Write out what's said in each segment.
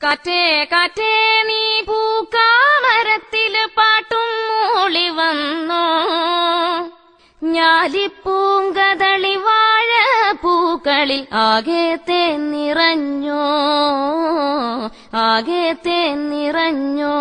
കാറ്റേ കാറ്റേ നീ പൂക്കാമരത്തില് പാട്ടും മൂളി വന്നോ, ഞാലിപ്പൂങ്കതളി വാഴ പൂക്കളിൽ ആകെ തേൻ നിറഞ്ഞോ, ആകെ തേൻ നിറഞ്ഞോ.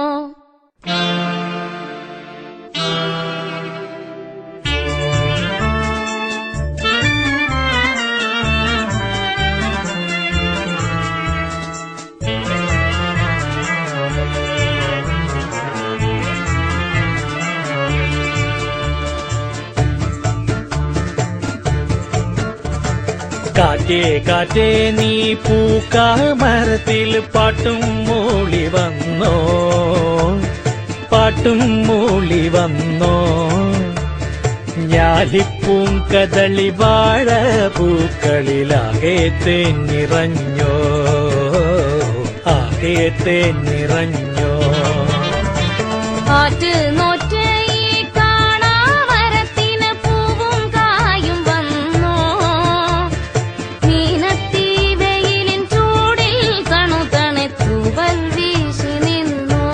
കാറ്റേ കാറ്റേ നീ പൂക്കാമരത്തിൽ പാട്ടും മൂളി വന്നോ, പാട്ടും മൂളി വന്നോ, ഞാലിപ്പൂങ്കതളി വാഴ പൂക്കളിലാകെ തേൻ നിറഞ്ഞോ, ആകെ തേൻ നിറഞ്ഞോ. കാറ്റ് നോറ്റ് ഈ കാണാമരത്തിന് പൂവും കായും വന്നോ, മീനത്തി വെയിലിൻ ചൂടിൽ തണുതണെ തൂവൽ വീശി നിന്നോ,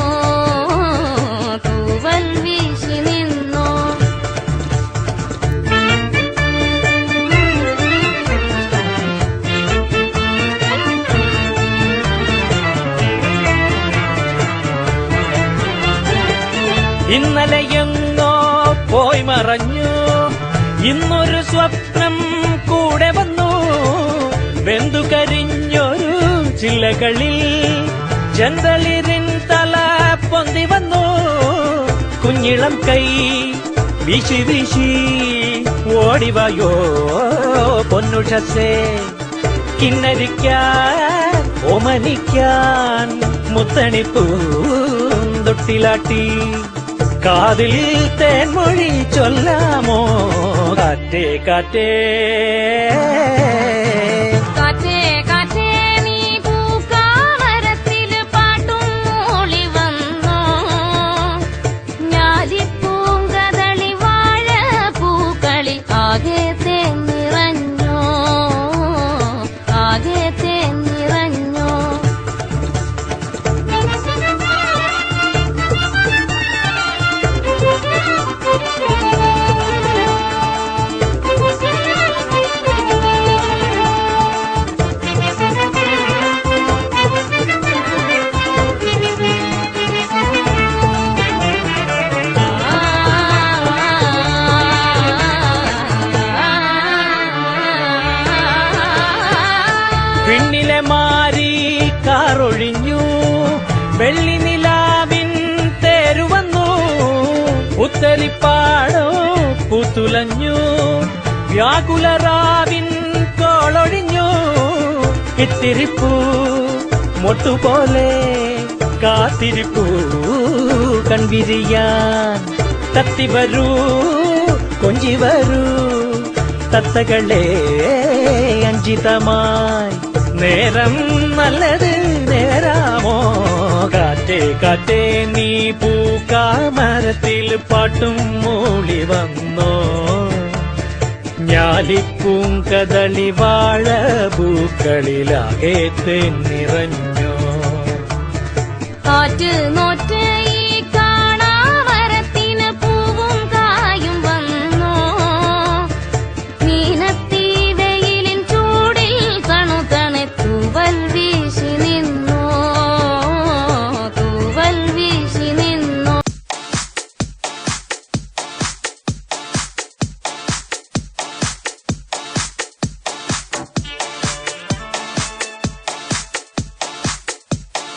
തൂവൽ വീശി നിന്നോ. ഇന്നലെയെങ്ങോ പോയി മറഞ്ഞു, ഇന്നൊരു സ്വപ്നം കൂടെ വന്നു, വെന്തു കരിഞ്ഞൊരു ചില്ലകളിൽ ചെന്തളിരിൻ തല പൊന്തി വന്നു, കുഞ്ഞിളം കൈ വീശി വീശി ഓടിവായോ പൊന്നുഷസേ, കിന്നരിക്കാൻ ഓമനിക്കാൻ മുത്തണിപ്പൂന്തൊട്ടിലാട്ടി, കാതിൽ തേൻമൊഴി ചൊല്ലാമോ കാറ്റേ കാറ്റേ. കാറ്റേ കാറ്റേ നീ പൂക്കാമരത്തില് പാട്ടും മൂളി വന്നോ, ഞാലിപ്പൂങ്കതളി വാഴ പൂക്കളിൽ ആകെ തേൻ നിറഞ്ഞോ, ആകെ തേൻ നിറഞ്ഞോ. പിന്നിലെ മാരി കാറൊഴിഞ്ഞു, വെള്ളി നിലാവിൻ തേരുവന്നു, ഉത്തരിപ്പാടോ പൂത്തുലഞ്ഞു, വ്യാകുലറാവിൻ കോളൊഴിഞ്ഞു, ഇത്തിരിപ്പൂ മൊട്ടുപോലെ കാത്തിരിപ്പൂ കൺവിരിയാൻ, തത്തിവരൂ കൊഞ്ചി വരൂ തത്തകളെ അഞ്ചിതമായി, നേരം നല്ലത് നേരാമോ കാറ്റേ കാറ്റേ നീ പൂക്കാമരത്തിൽ പാട്ടും മൂളി വന്നോ, ഞാലിപ്പൂങ്കതളി വാഴ പൂക്കളിലാകെ തേൻ നിറഞ്ഞോ. കാറ്റ്